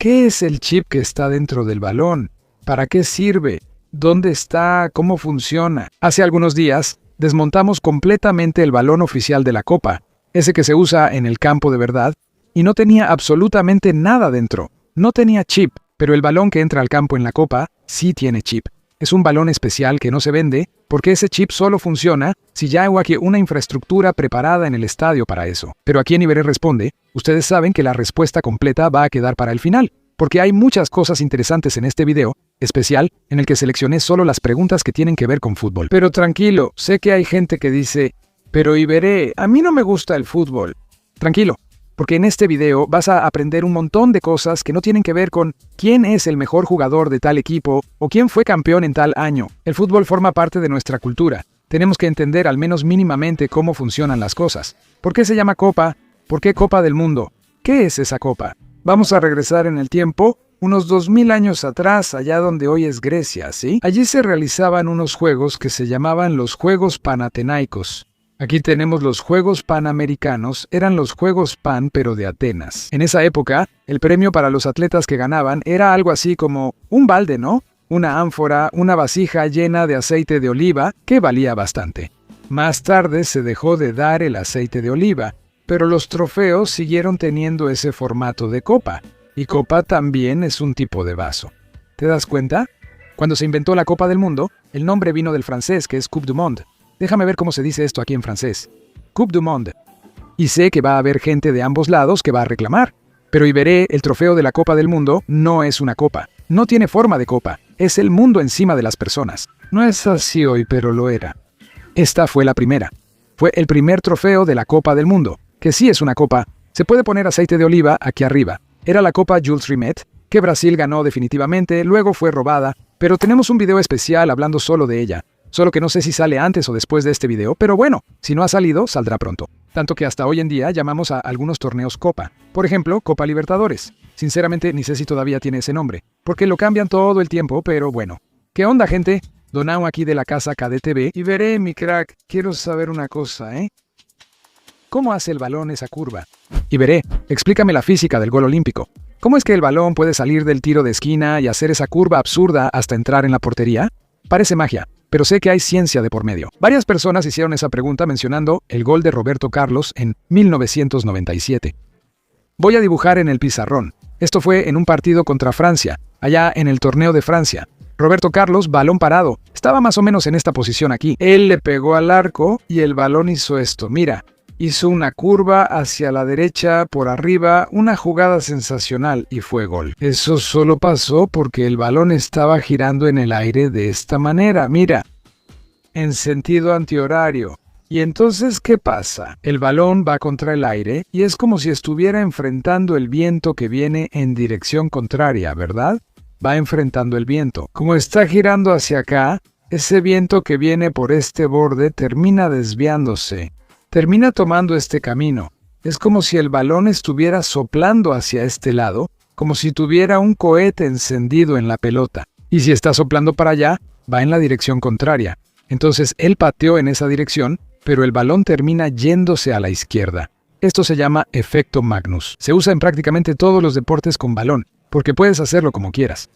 ¿Qué es el chip que está dentro del balón? ¿Para qué sirve? ¿Dónde está? ¿Cómo funciona? Hace algunos días desmontamos completamente el balón oficial de la Copa, ese que se usa en el campo de verdad, y no tenía absolutamente nada dentro. No tenía chip, pero el balón que entra al campo en la Copa sí tiene chip. Es un balón especial que no se vende porque ese chip solo funciona si ya hay una infraestructura preparada en el estadio para eso. Pero aquí en Iberé responde, ustedes saben que la respuesta completa va a quedar para el final, porque hay muchas cosas interesantes en este video, especial en el que seleccioné solo las preguntas que tienen que ver con fútbol. Pero tranquilo, sé que hay gente que dice, pero Iberé, a mí no me gusta el fútbol. Tranquilo, porque en este video vas a aprender un montón de cosas que no tienen que ver con quién es el mejor jugador de tal equipo o quién fue campeón en tal año. El fútbol forma parte de nuestra cultura. Tenemos que entender al menos mínimamente cómo funcionan las cosas. ¿Por qué se llama Copa? ¿Por qué Copa del Mundo? ¿Qué es esa Copa? Vamos a regresar en el tiempo, unos 2000 años atrás, allá donde hoy es Grecia, ¿sí? Allí se realizaban unos juegos que se llamaban los Juegos Panatenaicos. Aquí tenemos los Juegos Panamericanos, eran los Juegos Pan pero de Atenas. En esa época, el premio para los atletas que ganaban era algo así como un balde, ¿no? Una ánfora, una vasija llena de aceite de oliva, que valía bastante. Más tarde se dejó de dar el aceite de oliva, pero los trofeos siguieron teniendo ese formato de copa, y copa también es un tipo de vaso. ¿Te das cuenta? Cuando se inventó la Copa del Mundo, el nombre vino del francés que es Coupe du Monde. Déjame ver cómo se dice esto aquí en francés. Coupe du Monde. Y sé que va a haber gente de ambos lados que va a reclamar. Pero Iberé, el trofeo de la Copa del Mundo, no es una copa. No tiene forma de copa. Es el mundo encima de las personas. No es así hoy, pero lo era. Esta fue la primera. Fue el primer trofeo de la Copa del Mundo, que sí es una copa. Se puede poner aceite de oliva aquí arriba. Era la Copa Jules Rimet, que Brasil ganó definitivamente, luego fue robada, pero tenemos un video especial hablando solo de ella. Solo que no sé si sale antes o después de este video, pero bueno, si no ha salido, saldrá pronto. Tanto que hasta hoy en día llamamos a algunos torneos Copa. Por ejemplo, Copa Libertadores. Sinceramente, ni sé si todavía tiene ese nombre, porque lo cambian todo el tiempo, pero bueno. ¿Qué onda, gente? Donao aquí de la casa KDTV. Iberé, mi crack, quiero saber una cosa, ¿eh? ¿Cómo hace el balón esa curva? Iberé, explícame la física del gol olímpico. ¿Cómo es que el balón puede salir del tiro de esquina y hacer esa curva absurda hasta entrar en la portería? Parece magia, pero sé que hay ciencia de por medio. Varias personas hicieron esa pregunta mencionando el gol de Roberto Carlos en 1997. Voy a dibujar en el pizarrón. Esto fue en un partido contra Francia, allá en el torneo de Francia. Roberto Carlos, balón parado, estaba más o menos en esta posición aquí. Él le pegó al arco y el balón hizo esto, mira. Hizo una curva hacia la derecha, por arriba, una jugada sensacional y fue gol. Eso solo pasó porque el balón estaba girando en el aire de esta manera, mira, en sentido antihorario. Y entonces, ¿qué pasa? El balón va contra el aire y es como si estuviera enfrentando el viento que viene en dirección contraria, ¿verdad? Va enfrentando el viento. Como está girando hacia acá, ese viento que viene por este borde termina desviándose. Termina tomando este camino. Es como si el balón estuviera soplando hacia este lado, como si tuviera un cohete encendido en la pelota. Y si está soplando para allá, va en la dirección contraria. Entonces él pateó en esa dirección, pero el balón termina yéndose a la izquierda. Esto se llama efecto Magnus. Se usa en prácticamente todos los deportes con balón, porque puedes hacerlo como quieras.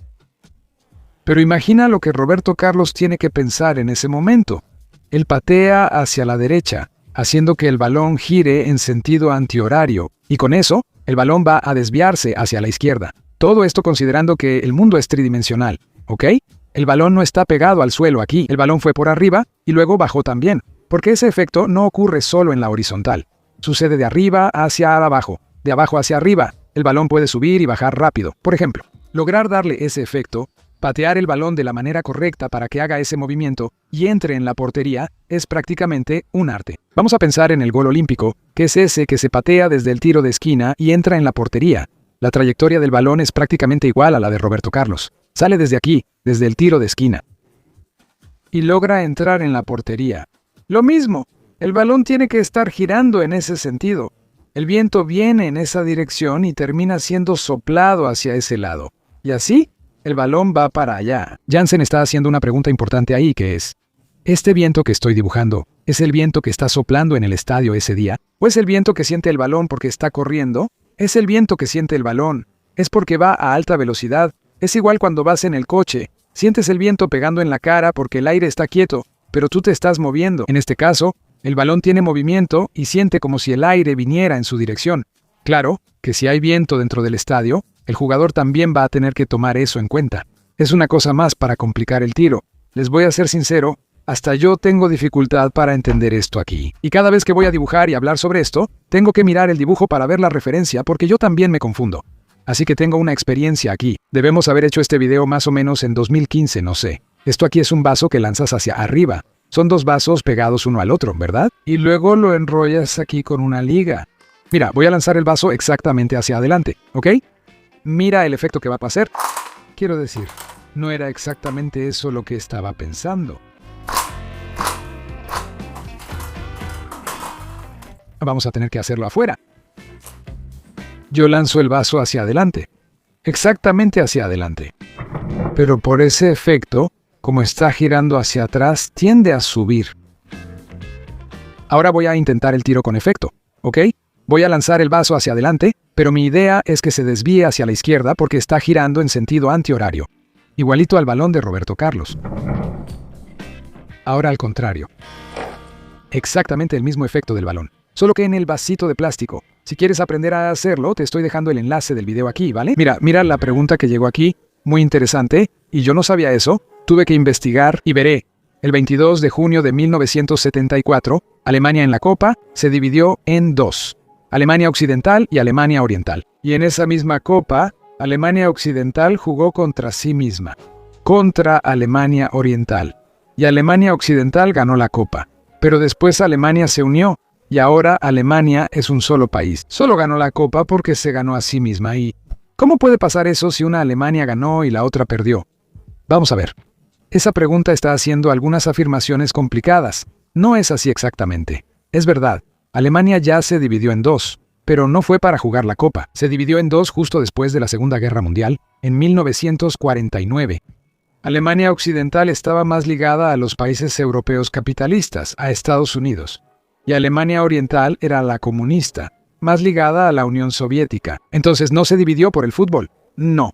Pero imagina lo que Roberto Carlos tiene que pensar en ese momento. Él patea hacia la derecha, haciendo que el balón gire en sentido antihorario, y con eso, el balón va a desviarse hacia la izquierda. Todo esto considerando que el mundo es tridimensional, ¿ok? El balón no está pegado al suelo aquí, el balón fue por arriba y luego bajó también, porque ese efecto no ocurre solo en la horizontal. Sucede de arriba hacia abajo, de abajo hacia arriba. El balón puede subir y bajar rápido. Por ejemplo, lograr darle ese efecto, patear el balón de la manera correcta para que haga ese movimiento y entre en la portería es prácticamente un arte. Vamos a pensar en el gol olímpico, que es ese que se patea desde el tiro de esquina y entra en la portería. La trayectoria del balón es prácticamente igual a la de Roberto Carlos. Sale desde aquí, desde el tiro de esquina, y logra entrar en la portería. Lo mismo, el balón tiene que estar girando en ese sentido. El viento viene en esa dirección y termina siendo soplado hacia ese lado. Y así, el balón va para allá. Jansen está haciendo una pregunta importante ahí, que es, ¿este viento que estoy dibujando es el viento que está soplando en el estadio ese día? ¿O es el viento que siente el balón porque está corriendo? Es el viento que siente el balón. Es porque va a alta velocidad. Es igual cuando vas en el coche. Sientes el viento pegando en la cara porque el aire está quieto, pero tú te estás moviendo. En este caso, el balón tiene movimiento y siente como si el aire viniera en su dirección. Claro que si hay viento dentro del estadio, el jugador también va a tener que tomar eso en cuenta. Es una cosa más para complicar el tiro. Les voy a ser sincero, hasta yo tengo dificultad para entender esto aquí. Y cada vez que voy a dibujar y hablar sobre esto, tengo que mirar el dibujo para ver la referencia porque yo también me confundo. Así que tengo una experiencia aquí. Debemos haber hecho este video más o menos en 2015, no sé. Esto aquí es un vaso que lanzas hacia arriba. Son dos vasos pegados uno al otro, ¿verdad? Y luego lo enrollas aquí con una liga. Mira, voy a lanzar el vaso exactamente hacia adelante, ¿ok? Mira el efecto que va a pasar. Quiero decir, no era exactamente eso lo que estaba pensando. Vamos a tener que hacerlo afuera. Yo lanzo el vaso hacia adelante. Exactamente hacia adelante. Pero por ese efecto, como está girando hacia atrás, tiende a subir. Ahora voy a intentar el tiro con efecto, ¿ok? Voy a lanzar el vaso hacia adelante, pero mi idea es que se desvíe hacia la izquierda porque está girando en sentido antihorario. Igualito al balón de Roberto Carlos. Ahora al contrario. Exactamente el mismo efecto del balón, solo que en el vasito de plástico. Si quieres aprender a hacerlo, te estoy dejando el enlace del video aquí, ¿vale? Mira la pregunta que llegó aquí, muy interesante, y yo no sabía eso, tuve que investigar y veré. El 22 de junio de 1974, Alemania en la Copa se dividió en dos. Alemania Occidental y Alemania Oriental. Y en esa misma Copa, Alemania Occidental jugó contra sí misma, contra Alemania Oriental. Y Alemania Occidental ganó la Copa. Pero después Alemania se unió, y ahora Alemania es un solo país. Solo ganó la Copa porque se ganó a sí misma. ¿Y cómo puede pasar eso si una Alemania ganó y la otra perdió? Vamos a ver. Esa pregunta está haciendo algunas afirmaciones complicadas. No es así exactamente. Es verdad. Alemania ya se dividió en dos, pero no fue para jugar la Copa. Se dividió en dos justo después de la Segunda Guerra Mundial, en 1949. Alemania Occidental estaba más ligada a los países europeos capitalistas, a Estados Unidos. Y Alemania Oriental era la comunista, más ligada a la Unión Soviética. Entonces no se dividió por el fútbol. No.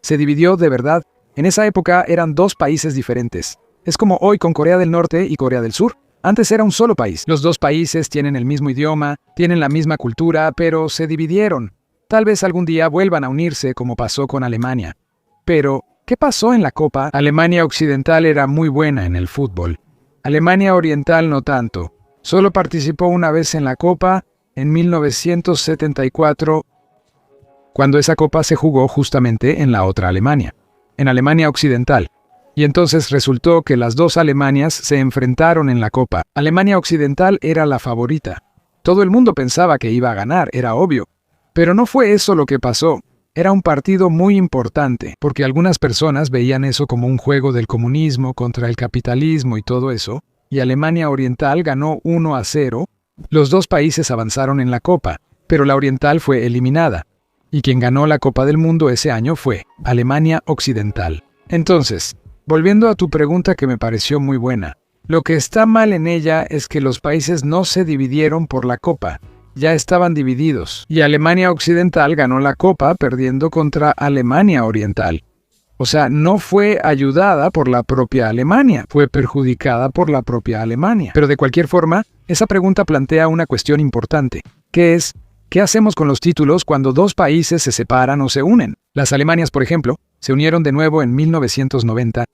Se dividió de verdad. En esa época eran dos países diferentes. Es como hoy con Corea del Norte y Corea del Sur. Antes era un solo país. Los dos países tienen el mismo idioma, tienen la misma cultura, pero se dividieron. Tal vez algún día vuelvan a unirse como pasó con Alemania. Pero, ¿qué pasó en la Copa? Alemania Occidental era muy buena en el fútbol. Alemania Oriental no tanto. Solo participó una vez en la Copa, en 1974, cuando esa Copa se jugó justamente en la otra Alemania, en Alemania Occidental. Y entonces resultó que las dos Alemanias se enfrentaron en la Copa. Alemania Occidental era la favorita. Todo el mundo pensaba que iba a ganar, era obvio. Pero no fue eso lo que pasó. Era un partido muy importante, porque algunas personas veían eso como un juego del comunismo contra el capitalismo y todo eso, y Alemania Oriental ganó 1-0. Los dos países avanzaron en la Copa, pero la Oriental fue eliminada. Y quien ganó la Copa del Mundo ese año fue Alemania Occidental. Entonces, volviendo a tu pregunta que me pareció muy buena, lo que está mal en ella es que los países no se dividieron por la Copa, ya estaban divididos, y Alemania Occidental ganó la Copa perdiendo contra Alemania Oriental. O sea, no fue ayudada por la propia Alemania, fue perjudicada por la propia Alemania. Pero de cualquier forma, esa pregunta plantea una cuestión importante, que es, ¿qué hacemos con los títulos cuando dos países se separan o se unen? Las Alemanias, por ejemplo, se unieron de nuevo en 1990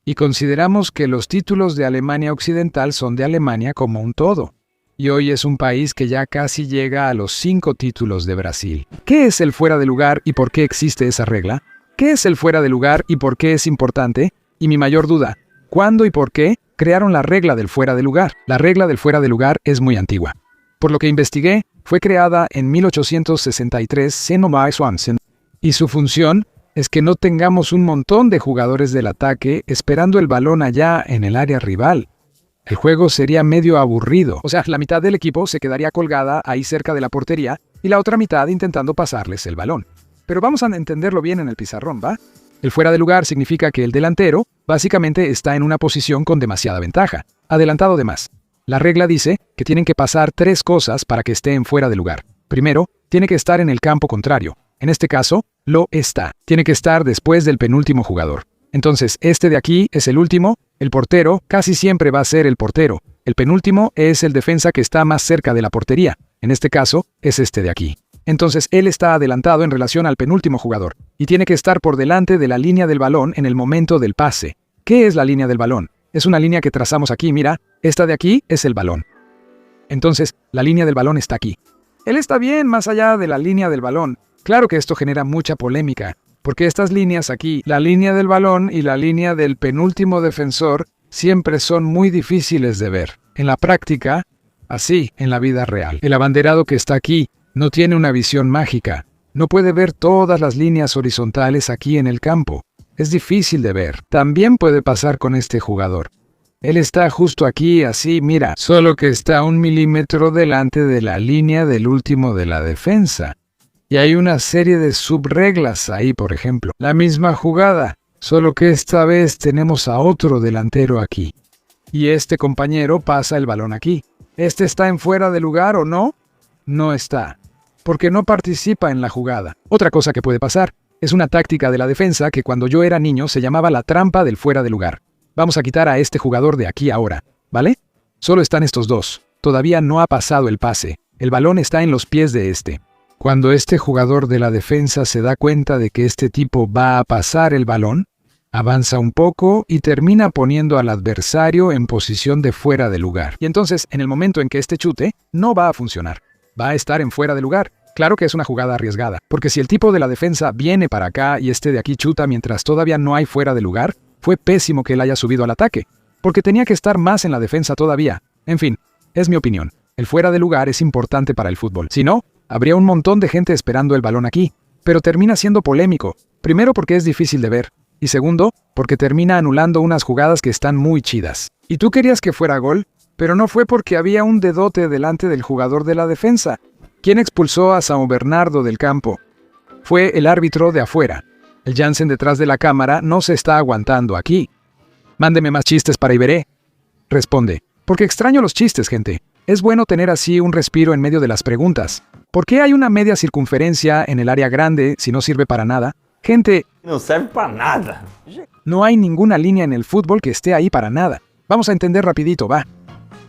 y consideramos que los títulos de Alemania Occidental son de Alemania como un todo. Y hoy es un país que ya casi llega a los 5 títulos de Brasil. ¿Qué es el fuera de lugar y por qué existe esa regla? ¿Qué es el fuera de lugar y por qué es importante? Y mi mayor duda, ¿cuándo y por qué crearon la regla del fuera de lugar? La regla del fuera de lugar es muy antigua. Por lo que investigué, fue creada en 1863 y su función es que no tengamos un montón de jugadores del ataque esperando el balón allá en el área rival. El juego sería medio aburrido, o sea, la mitad del equipo se quedaría colgada ahí cerca de la portería y la otra mitad intentando pasarles el balón. Pero vamos a entenderlo bien en el pizarrón, ¿va? El fuera de lugar significa que el delantero básicamente está en una posición con demasiada ventaja, adelantado de más. La regla dice que tienen que pasar 3 cosas para que esté en fuera de lugar. Primero, tiene que estar en el campo contrario. En este caso, Lo está. Tiene que estar después del penúltimo jugador. Entonces, este de aquí es el último. El portero casi siempre va a ser el portero. El penúltimo es el defensa que está más cerca de la portería. En este caso, es este de aquí. Entonces, él está adelantado en relación al penúltimo jugador y tiene que estar por delante de la línea del balón en el momento del pase. ¿Qué es la línea del balón? Es una línea que trazamos aquí, mira. Esta de aquí es el balón. Entonces, la línea del balón está aquí. Él está bien más allá de la línea del balón. Claro que esto genera mucha polémica, porque estas líneas aquí, la línea del balón y la línea del penúltimo defensor, siempre son muy difíciles de ver. En la práctica, así, en la vida real. El abanderado que está aquí no tiene una visión mágica. No puede ver todas las líneas horizontales aquí en el campo. Es difícil de ver. También puede pasar con este jugador. Él está justo aquí, así, mira, solo que está 1 milímetro delante de la línea del último de la defensa. Y hay una serie de subreglas ahí, por ejemplo. La misma jugada, solo que esta vez tenemos a otro delantero aquí. Y este compañero pasa el balón aquí. ¿Este está en fuera de lugar o no? No está, porque no participa en la jugada. Otra cosa que puede pasar es una táctica de la defensa que cuando yo era niño se llamaba la trampa del fuera de lugar. Vamos a quitar a este jugador de aquí ahora, ¿vale? Solo están estos dos. Todavía no ha pasado el pase. El balón está en los pies de este. Cuando este jugador de la defensa se da cuenta de que este tipo va a pasar el balón, avanza un poco y termina poniendo al adversario en posición de fuera de lugar. Y entonces, en el momento en que este chute, no va a funcionar. Va a estar en fuera de lugar. Claro que es una jugada arriesgada, porque si el tipo de la defensa viene para acá y este de aquí chuta mientras todavía no hay fuera de lugar, fue pésimo que él haya subido al ataque, porque tenía que estar más en la defensa todavía. En fin, es mi opinión. El fuera de lugar es importante para el fútbol. Si no, habría un montón de gente esperando el balón aquí, pero termina siendo polémico. Primero porque es difícil de ver, y segundo, porque termina anulando unas jugadas que están muy chidas. Y tú querías que fuera gol, pero no fue porque había un dedote delante del jugador de la defensa. ¿Quién expulsó a São Bernardo del campo? Fue el árbitro de afuera. El Jansen detrás de la cámara no se está aguantando aquí. Mándeme más chistes para Iberé. Responde, porque extraño los chistes, gente. Es bueno tener así un respiro en medio de las preguntas. ¿Por qué hay una media circunferencia en el área grande si no sirve para nada? Gente, no serve para nada. No hay ninguna línea en el fútbol que esté ahí para nada. Vamos a entender rapidito, va.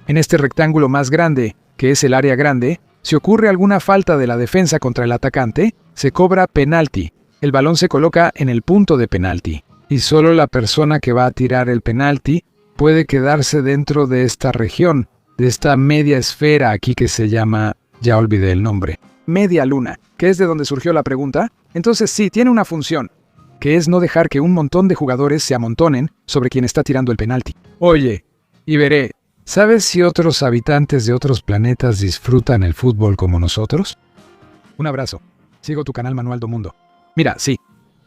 En este rectángulo más grande, que es el área grande, si ocurre alguna falta de la defensa contra el atacante, se cobra penalti. El balón se coloca en el punto de penalti. Y solo la persona que va a tirar el penalti puede quedarse dentro de esta región, de esta media esfera aquí que se llama... Ya olvidé el nombre. Media luna, que es de donde surgió la pregunta. Entonces sí, tiene una función, que es no dejar que un montón de jugadores se amontonen sobre quien está tirando el penalti. Oye, Iberé, ¿sabes si otros habitantes de otros planetas disfrutan el fútbol como nosotros? Un abrazo. Sigo tu canal Manual do Mundo. Mira, sí.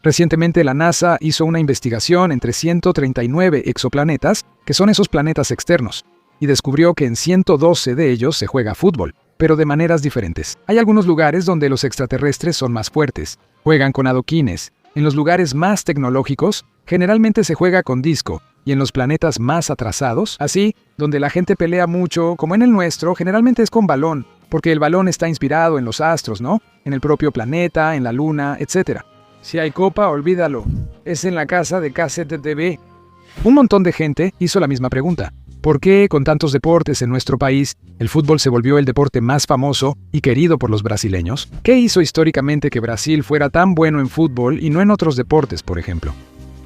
Recientemente la NASA hizo una investigación entre 139 exoplanetas, que son esos planetas externos, y descubrió que en 112 de ellos se juega fútbol, pero de maneras diferentes. Hay algunos lugares donde los extraterrestres son más fuertes, juegan con adoquines. En los lugares más tecnológicos, generalmente se juega con disco, y en los planetas más atrasados, así, donde la gente pelea mucho, como en el nuestro, generalmente es con balón, porque el balón está inspirado en los astros, ¿no? En el propio planeta, en la luna, etc. Si hay copa, olvídalo. Es en la casa de KZTV. Un montón de gente hizo la misma pregunta. ¿Por qué, con tantos deportes en nuestro país, el fútbol se volvió el deporte más famoso y querido por los brasileños? ¿Qué hizo históricamente que Brasil fuera tan bueno en fútbol y no en otros deportes, por ejemplo?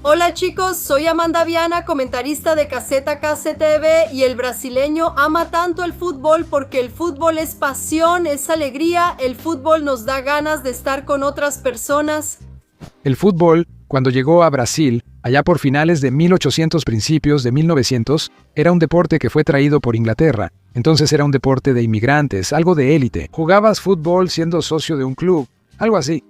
Hola chicos, soy Amanda Viana, comentarista de Caseta KCTV, y el brasileño ama tanto el fútbol porque el fútbol es pasión, es alegría, el fútbol nos da ganas de estar con otras personas. El fútbol, cuando llegó a Brasil, allá por finales de 1800, principios de 1900, era un deporte que fue traído por Inglaterra. Entonces era un deporte de inmigrantes, algo de élite. Jugabas fútbol siendo socio de un club, algo así.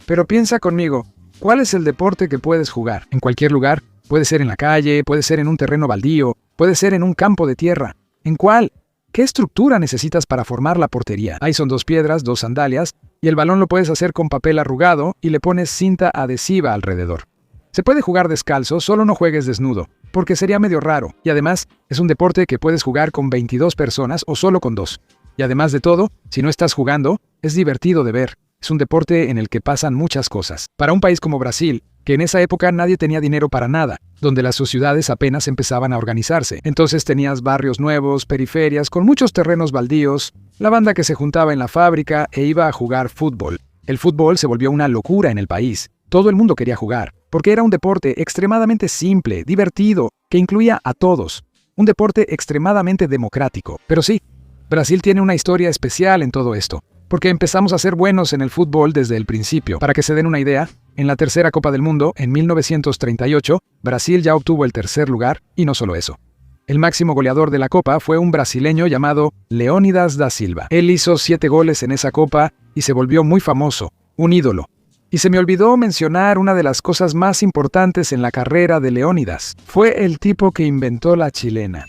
Pero piensa conmigo, ¿cuál es el deporte que puedes jugar? En cualquier lugar, puede ser en la calle, puede ser en un terreno baldío, puede ser en un campo de tierra. ¿En cuál? ¿Qué estructura necesitas para formar la portería? Ahí son 2 piedras, 2 sandalias, y el balón lo puedes hacer con papel arrugado y le pones cinta adhesiva alrededor. Se puede jugar descalzo, solo no juegues desnudo, porque sería medio raro, y además es un deporte que puedes jugar con 22 personas o solo con 2. Y además de todo, si no estás jugando, es divertido de ver. Es un deporte en el que pasan muchas cosas. Para un país como Brasil, que en esa época nadie tenía dinero para nada, donde las sociedades apenas empezaban a organizarse. Entonces tenías barrios nuevos, periferias, con muchos terrenos baldíos, la banda que se juntaba en la fábrica e iba a jugar fútbol. El fútbol se volvió una locura en el país. Todo el mundo quería jugar, porque era un deporte extremadamente simple, divertido, que incluía a todos. Un deporte extremadamente democrático. Pero sí, Brasil tiene una historia especial en todo esto, porque empezamos a ser buenos en el fútbol desde el principio. Para que se den una idea, en la tercera Copa del Mundo, en 1938, Brasil ya obtuvo el tercer lugar, y no solo eso. El máximo goleador de la Copa fue un brasileño llamado Leônidas da Silva. Él hizo 7 goles en esa Copa y se volvió muy famoso, un ídolo. Y se me olvidó mencionar una de las cosas más importantes en la carrera de Leônidas. Fue el tipo que inventó la chilena.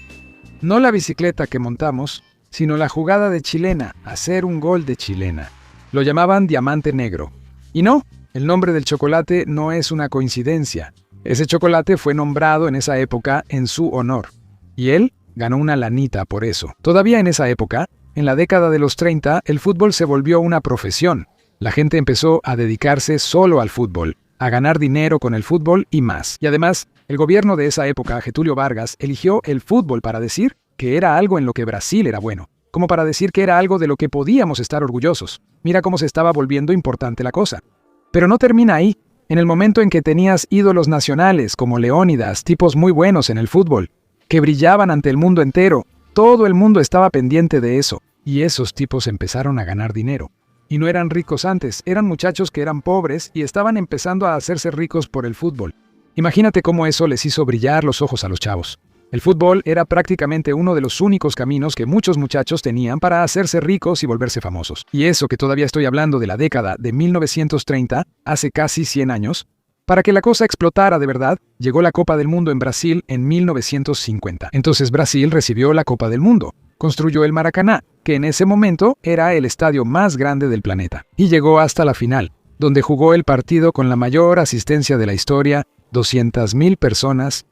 No la bicicleta que montamos, sino la jugada de chilena, hacer un gol de chilena. Lo llamaban diamante negro. Y no, el nombre del chocolate no es una coincidencia. Ese chocolate fue nombrado en esa época en su honor. Y él ganó una lanita por eso. Todavía en esa época, en la década de los 30, el fútbol se volvió una profesión. La gente empezó a dedicarse solo al fútbol, a ganar dinero con el fútbol y más. Y además, el gobierno de esa época, Getúlio Vargas, eligió el fútbol para decir que era algo en lo que Brasil era bueno, como para decir que era algo de lo que podíamos estar orgullosos. Mira cómo se estaba volviendo importante la cosa. Pero no termina ahí. En el momento en que tenías ídolos nacionales como Leônidas, tipos muy buenos en el fútbol, que brillaban ante el mundo entero, todo el mundo estaba pendiente de eso, y esos tipos empezaron a ganar dinero. Y no eran ricos antes, eran muchachos que eran pobres y estaban empezando a hacerse ricos por el fútbol. Imagínate cómo eso les hizo brillar los ojos a los chavos. El fútbol era prácticamente uno de los únicos caminos que muchos muchachos tenían para hacerse ricos y volverse famosos. Y eso que todavía estoy hablando de la década de 1930, hace casi 100 años, para que la cosa explotara de verdad, llegó la Copa del Mundo en Brasil en 1950. Entonces Brasil recibió la Copa del Mundo, construyó el Maracaná, que en ese momento era el estadio más grande del planeta, y llegó hasta la final, donde jugó el partido con la mayor asistencia de la historia, 200,000 personas,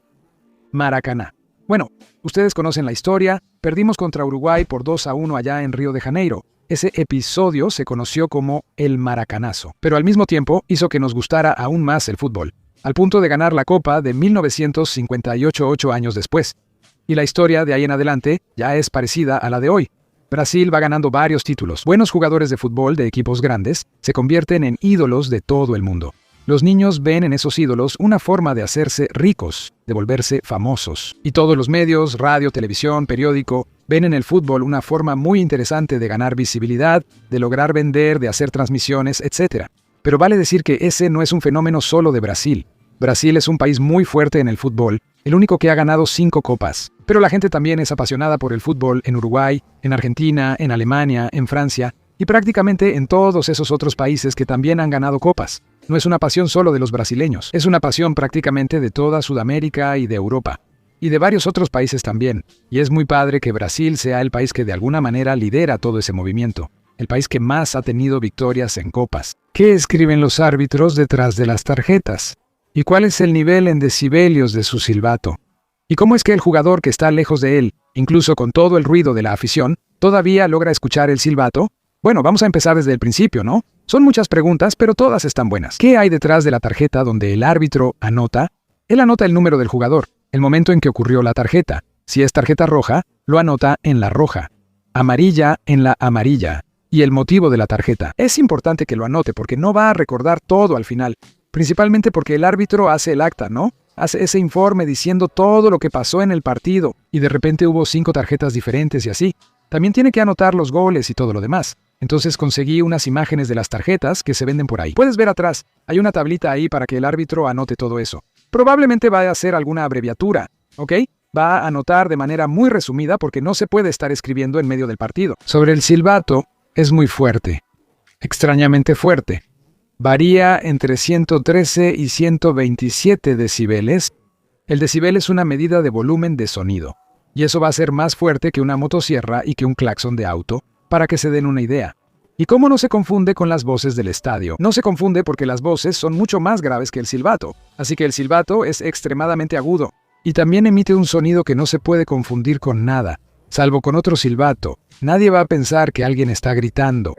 Maracaná. Bueno, ustedes conocen la historia, perdimos contra Uruguay por 2-1 allá en Río de Janeiro. Ese episodio se conoció como el Maracanazo, pero al mismo tiempo hizo que nos gustara aún más el fútbol, al punto de ganar la Copa de 1958 8 años después. Y la historia de ahí en adelante ya es parecida a la de hoy. Brasil va ganando varios títulos. Buenos jugadores de fútbol de equipos grandes se convierten en ídolos de todo el mundo. Los niños ven en esos ídolos una forma de hacerse ricos, de volverse famosos. Y todos los medios, radio, televisión, periódico, ven en el fútbol una forma muy interesante de ganar visibilidad, de lograr vender, de hacer transmisiones, etc. Pero vale decir que ese no es un fenómeno solo de Brasil. Brasil es un país muy fuerte en el fútbol, el único que ha ganado 5 copas. Pero la gente también es apasionada por el fútbol en Uruguay, en Argentina, en Alemania, en Francia y prácticamente en todos esos otros países que también han ganado copas. No es una pasión solo de los brasileños, es una pasión prácticamente de toda Sudamérica y de Europa. Y de varios otros países también. Y es muy padre que Brasil sea el país que de alguna manera lidera todo ese movimiento. El país que más ha tenido victorias en copas. ¿Qué escriben los árbitros detrás de las tarjetas? ¿Y cuál es el nivel en decibelios de su silbato? ¿Y cómo es que el jugador que está lejos de él, incluso con todo el ruido de la afición, todavía logra escuchar el silbato? Bueno, vamos a empezar desde el principio, ¿no? Son muchas preguntas, pero todas están buenas. ¿Qué hay detrás de la tarjeta donde el árbitro anota? Él anota el número del jugador, el momento en que ocurrió la tarjeta. Si es tarjeta roja, lo anota en la roja. Amarilla en la amarilla. Y el motivo de la tarjeta. Es importante que lo anote porque no va a recordar todo al final. Principalmente porque el árbitro hace el acta, ¿no? Hace ese informe diciendo todo lo que pasó en el partido. Y de repente hubo 5 tarjetas diferentes y así. También tiene que anotar los goles y todo lo demás. Entonces conseguí unas imágenes de las tarjetas que se venden por ahí. Puedes ver atrás, hay una tablita ahí para que el árbitro anote todo eso. Probablemente va a hacer alguna abreviatura, ¿ok? Va a anotar de manera muy resumida porque no se puede estar escribiendo en medio del partido. Sobre el silbato, es muy fuerte. Extrañamente fuerte. Varía entre 113 y 127 decibeles. El decibel es una medida de volumen de sonido. Y eso va a ser más fuerte que una motosierra y que un claxon de auto, para que se den una idea. ¿Y cómo no se confunde con las voces del estadio? No se confunde porque las voces son mucho más graves que el silbato, así que el silbato es extremadamente agudo, y también emite un sonido que no se puede confundir con nada, salvo con otro silbato. Nadie va a pensar que alguien está gritando.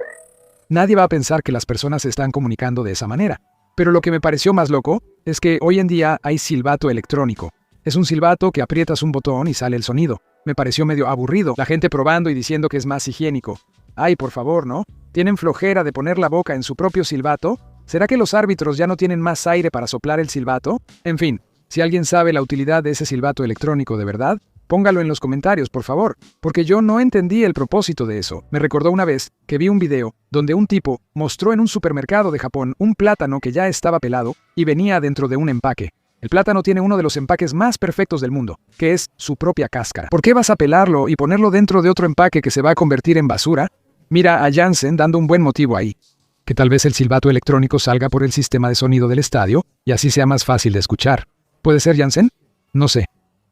nadie va a pensar que las personas se están comunicando de esa manera. Pero lo que me pareció más loco es que hoy en día hay silbato electrónico. Es un silbato que aprietas un botón y sale el sonido. Me pareció medio aburrido, la gente probando y diciendo que es más higiénico. Ay, por favor, ¿no? ¿Tienen flojera de poner la boca en su propio silbato? ¿Será que los árbitros ya no tienen más aire para soplar el silbato? En fin, si alguien sabe la utilidad de ese silbato electrónico de verdad, póngalo en los comentarios, por favor, porque yo no entendí el propósito de eso. Me recordó una vez que vi un video donde un tipo mostró en un supermercado de Japón un plátano que ya estaba pelado y venía dentro de un empaque. El plátano tiene uno de los empaques más perfectos del mundo, que es su propia cáscara. ¿Por qué vas a pelarlo y ponerlo dentro de otro empaque que se va a convertir en basura? Mira a Jansen dando un buen motivo ahí. Que tal vez el silbato electrónico salga por el sistema de sonido del estadio y así sea más fácil de escuchar. ¿Puede ser, Jansen? No sé.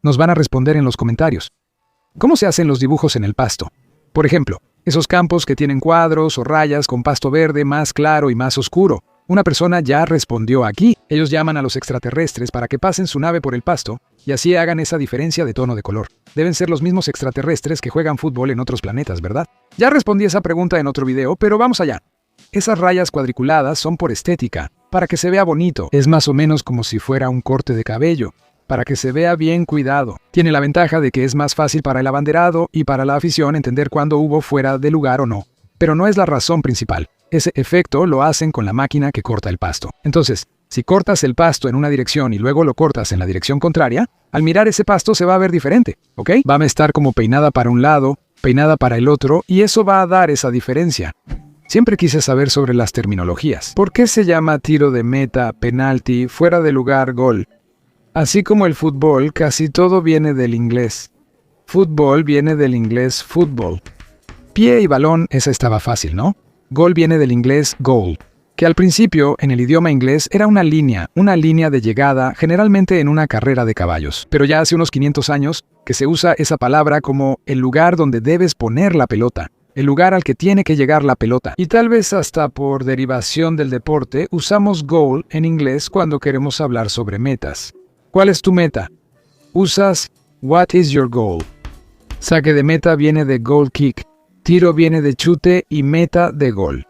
Nos van a responder en los comentarios. ¿Cómo se hacen los dibujos en el pasto? Por ejemplo, esos campos que tienen cuadros o rayas con pasto verde más claro y más oscuro. Una persona ya respondió aquí. Ellos llaman a los extraterrestres para que pasen su nave por el pasto y así hagan esa diferencia de tono de color. Deben ser los mismos extraterrestres que juegan fútbol en otros planetas, ¿verdad? Ya respondí esa pregunta en otro video, pero vamos allá. Esas rayas cuadriculadas son por estética, para que se vea bonito. Es más o menos como si fuera un corte de cabello, para que se vea bien cuidado. Tiene la ventaja de que es más fácil para el abanderado y para la afición entender cuándo hubo fuera de lugar o no. Pero no es la razón principal. Ese efecto lo hacen con la máquina que corta el pasto. Entonces, si cortas el pasto en una dirección y luego lo cortas en la dirección contraria, al mirar ese pasto se va a ver diferente, ¿ok? Va a estar como peinada para un lado, peinada para el otro, y eso va a dar esa diferencia. Siempre quise saber sobre las terminologías. ¿Por qué se llama tiro de meta, penalti, fuera de lugar, gol? Así como el fútbol, casi todo viene del inglés. Fútbol viene del inglés fútbol. Pie y balón, esa estaba fácil, ¿no? Gol viene del inglés goal, que al principio, en el idioma inglés, era una línea de llegada, generalmente en una carrera de caballos. Pero ya hace unos 500 años que se usa esa palabra como el lugar donde debes poner la pelota. El lugar al que tiene que llegar la pelota. Y tal vez hasta por derivación del deporte, usamos goal en inglés cuando queremos hablar sobre metas. ¿Cuál es tu meta? Usas what is your goal. Saque de meta viene de goal kick. Tiro viene de chute y meta de gol.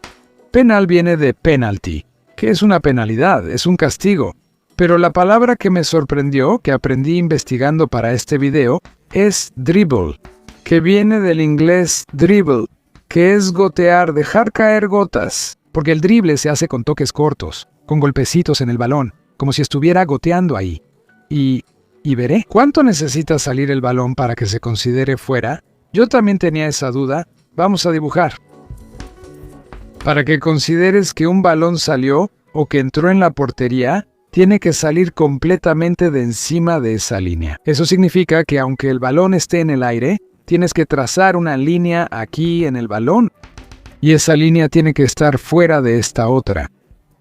Penal viene de penalty, que es una penalidad, es un castigo. Pero la palabra que me sorprendió, que aprendí investigando para este video, es dribble, que viene del inglés dribble, que es gotear, dejar caer gotas, porque el drible se hace con toques cortos, con golpecitos en el balón, como si estuviera goteando ahí. Y veré, ¿cuánto necesita salir el balón para que se considere fuera? Yo también tenía esa duda. Vamos a dibujar. Para que consideres que un balón salió o que entró en la portería, tiene que salir completamente de encima de esa línea. Eso significa que aunque el balón esté en el aire, tienes que trazar una línea aquí en el balón. Y esa línea tiene que estar fuera de esta otra.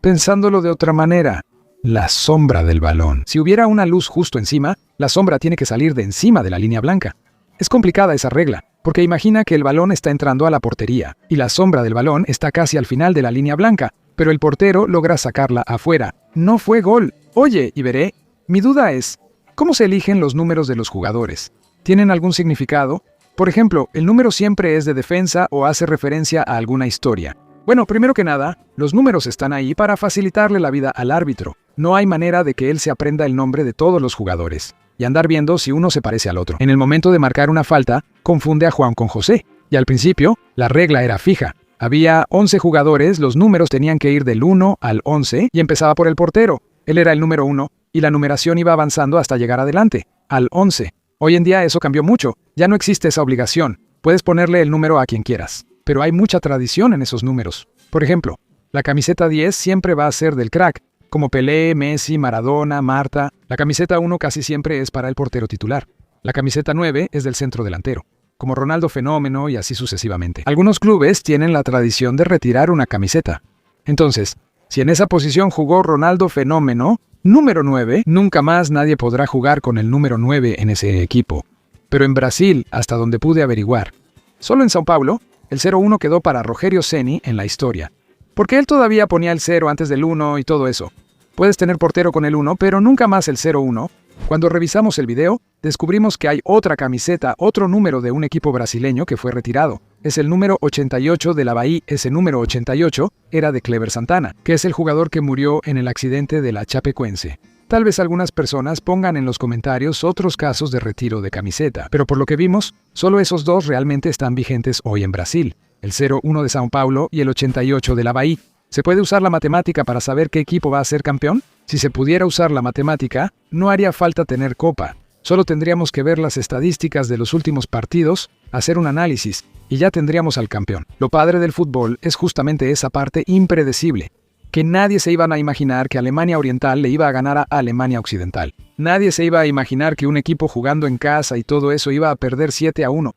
Pensándolo de otra manera, la sombra del balón. Si hubiera una luz justo encima, la sombra tiene que salir de encima de la línea blanca. Es complicada esa regla, porque imagina que el balón está entrando a la portería, y la sombra del balón está casi al final de la línea blanca, pero el portero logra sacarla afuera. No fue gol. Oye, y veré, mi duda es, ¿cómo se eligen los números de los jugadores? ¿Tienen algún significado? Por ejemplo, ¿el número siempre es de defensa o hace referencia a alguna historia? Bueno, primero que nada, los números están ahí para facilitarle la vida al árbitro. No hay manera de que él se aprenda el nombre de todos los jugadores y andar viendo si uno se parece al otro. En el momento de marcar una falta, confunde a Juan con José. Y al principio, la regla era fija. Había 11 jugadores, los números tenían que ir del 1 al 11 y empezaba por el portero. Él era el número 1 y la numeración iba avanzando hasta llegar adelante, al 11. Hoy en día eso cambió mucho. Ya no existe esa obligación. Puedes ponerle el número a quien quieras. Pero hay mucha tradición en esos números. Por ejemplo, la camiseta 10 siempre va a ser del crack, como Pelé, Messi, Maradona, Marta. La camiseta 1 casi siempre es para el portero titular. La camiseta 9 es del centro delantero, como Ronaldo Fenómeno y así sucesivamente. Algunos clubes tienen la tradición de retirar una camiseta. Entonces, si en esa posición jugó Ronaldo Fenómeno, número 9, nunca más nadie podrá jugar con el número 9 en ese equipo. Pero en Brasil, hasta donde pude averiguar, solo en São Paulo, el 0-1 quedó para Rogério Ceni en la historia. Porque él todavía ponía el 0 antes del 1 y todo eso. Puedes tener portero con el 1, pero nunca más el 0-1. Cuando revisamos el video, descubrimos que hay otra camiseta, otro número de un equipo brasileño que fue retirado. es el número 88 de la Bahía. Ese número 88 era de Cleber Santana, que es el jugador que murió en el accidente de la Chapecoense. Tal vez algunas personas pongan en los comentarios otros casos de retiro de camiseta, pero por lo que vimos, solo esos dos realmente están vigentes hoy en Brasil, el 01 de São Paulo y el 88 de la Bahía. ¿Se puede usar la matemática para saber qué equipo va a ser campeón? Si se pudiera usar la matemática, no haría falta tener copa. Solo tendríamos que ver las estadísticas de los últimos partidos, hacer un análisis, y ya tendríamos al campeón. Lo padre del fútbol es justamente esa parte impredecible, que nadie se iba a imaginar que Alemania Oriental le iba a ganar a Alemania Occidental. Nadie se iba a imaginar que un equipo jugando en casa y todo eso iba a perder 7-1.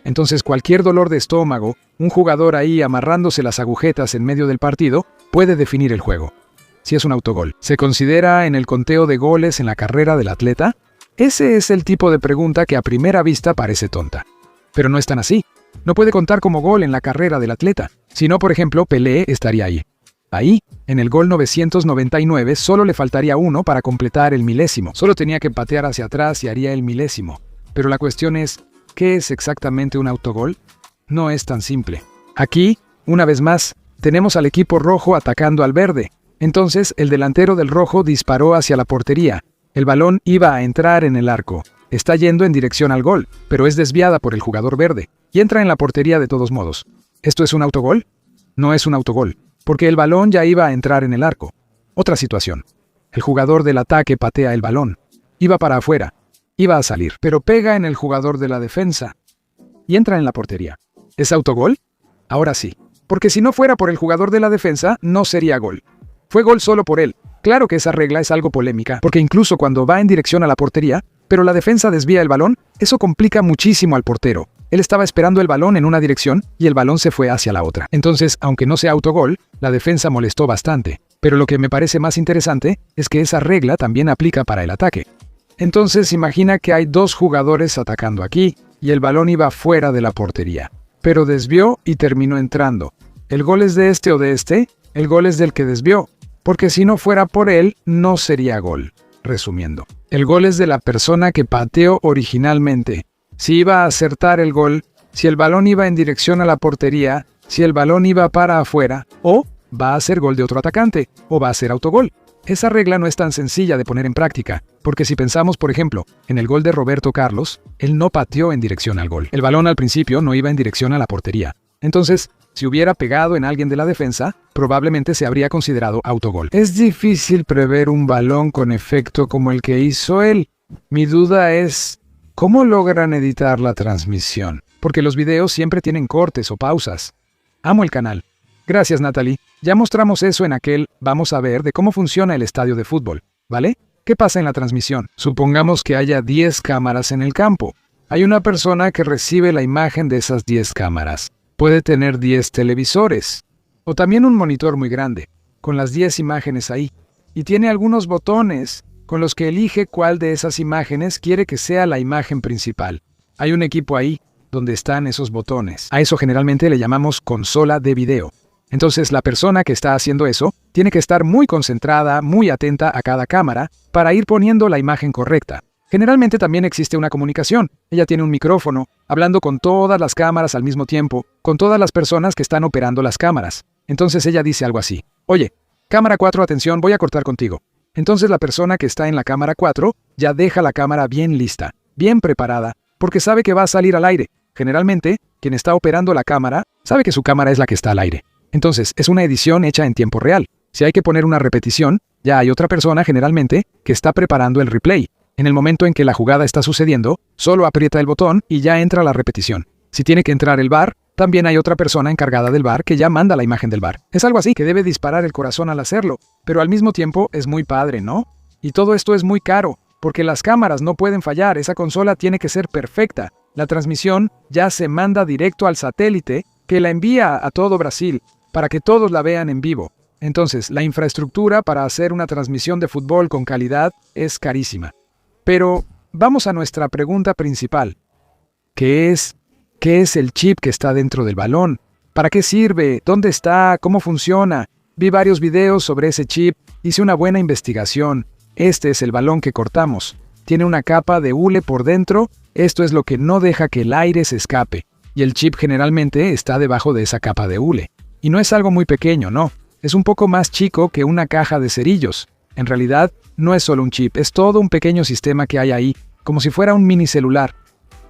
Entonces cualquier dolor de estómago, un jugador ahí amarrándose las agujetas en medio del partido, puede definir el juego. Si es un autogol, ¿se considera en el conteo de goles en la carrera del atleta? Ese es el tipo de pregunta que a primera vista parece tonta. Pero no es tan así. No puede contar como gol en la carrera del atleta. Si no, por ejemplo, Pelé estaría ahí. Ahí, en el gol 999, solo le faltaría uno para completar el milésimo. Solo tenía que patear hacia atrás y haría el milésimo. Pero la cuestión es, ¿qué es exactamente un autogol? No es tan simple. Aquí, una vez más, tenemos al equipo rojo atacando al verde. Entonces, el delantero del rojo disparó hacia la portería. El balón iba a entrar en el arco. Está yendo en dirección al gol, pero es desviada por el jugador verde y entra en la portería de todos modos. ¿Esto es un autogol? No es un autogol, porque el balón ya iba a entrar en el arco. Otra situación. El jugador del ataque patea el balón. Iba para afuera. Iba a salir, pero pega en el jugador de la defensa y entra en la portería. ¿Es autogol? Ahora sí, porque si no fuera por el jugador de la defensa, no sería gol. Fue gol solo por él. Claro que esa regla es algo polémica, porque incluso cuando va en dirección a la portería, pero la defensa desvía el balón, eso complica muchísimo al portero. Él estaba esperando el balón en una dirección y el balón se fue hacia la otra. Entonces, aunque no sea autogol, la defensa molestó bastante. Pero lo que me parece más interesante es que esa regla también aplica para el ataque. Entonces, imagina que hay dos jugadores atacando aquí y el balón iba fuera de la portería, pero desvió y terminó entrando. ¿El gol es de este o de este? El gol es del que desvió. Porque si no fuera por él, no sería gol. Resumiendo, el gol es de la persona que pateó originalmente. Si iba a acertar el gol, si el balón iba en dirección a la portería, si el balón iba para afuera, o va a ser gol de otro atacante, o va a ser autogol. Esa regla no es tan sencilla de poner en práctica, porque si pensamos, por ejemplo, en el gol de Roberto Carlos, él no pateó en dirección al gol. El balón al principio no iba en dirección a la portería. Entonces, si hubiera pegado en alguien de la defensa, probablemente se habría considerado autogol. Es difícil prever un balón con efecto como el que hizo él. Mi duda es, ¿cómo logran editar la transmisión? Porque los videos siempre tienen cortes o pausas. Amo el canal. Gracias, Natalie. Ya mostramos eso en aquel vamos a ver de cómo funciona el estadio de fútbol, ¿vale? ¿Qué pasa en la transmisión? Supongamos que haya 10 cámaras en el campo. Hay una persona que recibe la imagen de esas 10 cámaras. Puede tener 10 televisores, o también un monitor muy grande, con las 10 imágenes ahí, y tiene algunos botones con los que elige cuál de esas imágenes quiere que sea la imagen principal. Hay un equipo ahí, donde están esos botones. A eso generalmente le llamamos consola de video. Entonces la persona que está haciendo eso tiene que estar muy concentrada, muy atenta a cada cámara, para ir poniendo la imagen correcta. Generalmente también existe una comunicación. Ella tiene un micrófono, hablando con todas las cámaras al mismo tiempo, con todas las personas que están operando las cámaras. Entonces ella dice algo así: oye, cámara 4, atención, voy a cortar contigo. Entonces la persona que está en la cámara 4 ya deja la cámara bien lista, bien preparada, porque sabe que va a salir al aire. Generalmente, quien está operando la cámara sabe que su cámara es la que está al aire. Entonces, es una edición hecha en tiempo real. Si hay que poner una repetición, ya hay otra persona generalmente que está preparando el replay. En el momento en que la jugada está sucediendo, solo aprieta el botón y ya entra la repetición. Si tiene que entrar el VAR, también hay otra persona encargada del VAR que ya manda la imagen del VAR. Es algo así que debe disparar el corazón al hacerlo, pero al mismo tiempo es muy padre, ¿no? Y todo esto es muy caro, porque las cámaras no pueden fallar, esa consola tiene que ser perfecta. La transmisión ya se manda directo al satélite que la envía a todo Brasil, para que todos la vean en vivo. Entonces, la infraestructura para hacer una transmisión de fútbol con calidad es carísima. Pero vamos a nuestra pregunta principal. ¿Qué es el chip que está dentro del balón? ¿Para qué sirve? ¿Dónde está? ¿Cómo funciona? Vi varios videos sobre ese chip, hice una buena investigación. Este es el balón que cortamos. Tiene una capa de hule por dentro. Esto es lo que no deja que el aire se escape. y el chip generalmente está debajo de esa capa de hule. Y no es algo muy pequeño, no. Es un poco más chico que una caja de cerillos. En realidad, no es solo un chip, es todo un pequeño sistema que hay ahí, como si fuera un mini celular.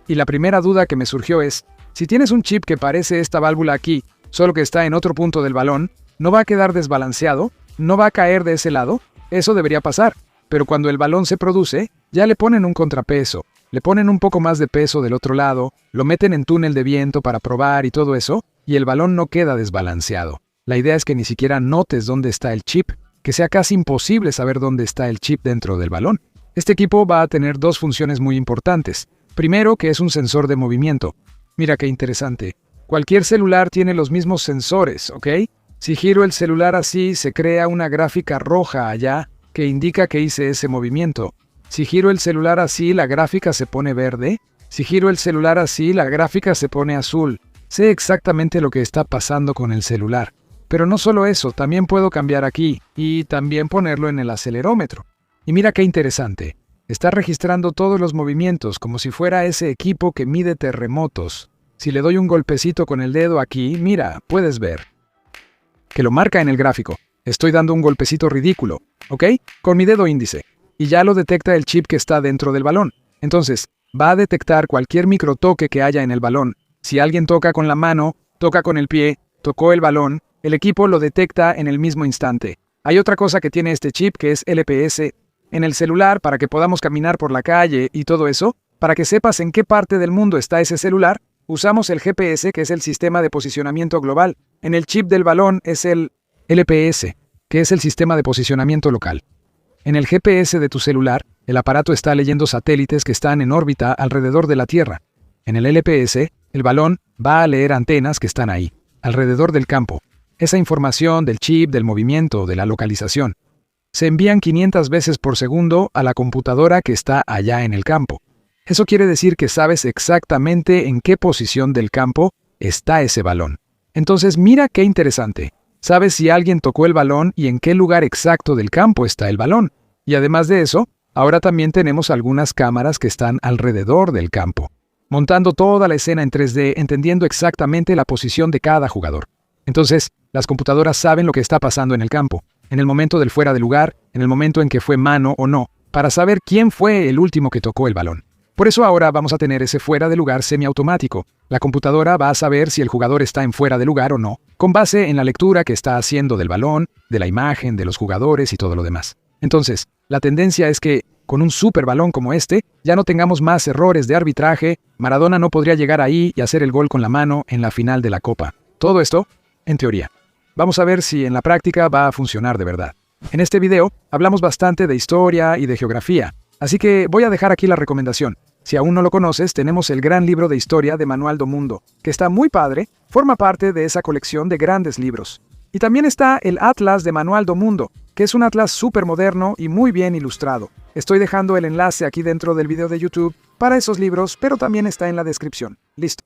Y la primera duda que me surgió es, si tienes un chip que parece esta válvula aquí, solo que está en otro punto del balón, ¿no va a quedar desbalanceado? ¿No va a caer de ese lado? Eso debería pasar. Pero cuando el balón se produce, ya le ponen un contrapeso, le ponen un poco más de peso del otro lado, lo meten en túnel de viento para probar y todo eso, y el balón no queda desbalanceado. La idea es que ni siquiera notes dónde está el chip, que sea casi imposible saber dónde está el chip dentro del balón. Este equipo va a tener dos funciones muy importantes. Primero, que es un sensor de movimiento. Mira qué interesante. Cualquier celular tiene los mismos sensores, ¿ok? Si giro el celular así, se crea una gráfica roja allá que indica que hice ese movimiento. Si giro el celular así, la gráfica se pone verde. Si giro el celular así, la gráfica se pone azul. Sé exactamente lo que está pasando con el celular. Pero no solo eso, también puedo cambiar aquí y también ponerlo en el acelerómetro. Y mira qué interesante. Está registrando todos los movimientos como si fuera ese equipo que mide terremotos. Si le doy un golpecito con el dedo aquí, mira, puedes ver que lo marca en el gráfico. Estoy dando un golpecito ridículo, ¿ok? Con mi dedo índice. Y ya lo detecta el chip que está dentro del balón. Entonces, va a detectar cualquier microtoque que haya en el balón. Si alguien toca con la mano, toca con el pie, tocó el balón, el equipo lo detecta en el mismo instante. Hay otra cosa que tiene este chip que es LPS en el celular para que podamos caminar por la calle y todo eso. Para que sepas en qué parte del mundo está ese celular, usamos el GPS, que es el sistema de posicionamiento global. En el chip del balón es el LPS, que es el sistema de posicionamiento local. En el GPS de tu celular, el aparato está leyendo satélites que están en órbita alrededor de la Tierra. En el LPS, el balón va a leer antenas que están ahí, alrededor del campo. Esa información del chip, del movimiento, de la localización, se envían 500 veces por segundo a la computadora que está allá en el campo. Eso quiere decir que sabes exactamente en qué posición del campo está ese balón. Entonces mira qué interesante. Sabes si alguien tocó el balón y en qué lugar exacto del campo está el balón. Y además de eso, ahora también tenemos algunas cámaras que están alrededor del campo, montando toda la escena en 3D, entendiendo exactamente la posición de cada jugador. Entonces, las computadoras saben lo que está pasando en el campo, en el momento del fuera de lugar, en el momento en que fue mano o no, para saber quién fue el último que tocó el balón. Por eso ahora vamos a tener ese fuera de lugar semiautomático. La computadora va a saber si el jugador está en fuera de lugar o no, con base en la lectura que está haciendo del balón, de la imagen, de los jugadores y todo lo demás. Entonces, la tendencia es que, con un super balón como este, ya no tengamos más errores de arbitraje. Maradona no podría llegar ahí y hacer el gol con la mano en la final de la Copa. Todo esto, en teoría. Vamos a ver si en la práctica va a funcionar de verdad. En este video hablamos bastante de historia y de geografía, así que voy a dejar aquí la recomendación. Si aún no lo conoces, tenemos el gran libro de historia de Manual do Mundo, que está muy padre, forma parte de esa colección de grandes libros. Y también está el Atlas de Manual do Mundo, que es un atlas súper moderno y muy bien ilustrado. Estoy dejando el enlace aquí dentro del video de YouTube para esos libros, pero también está en la descripción. Listo.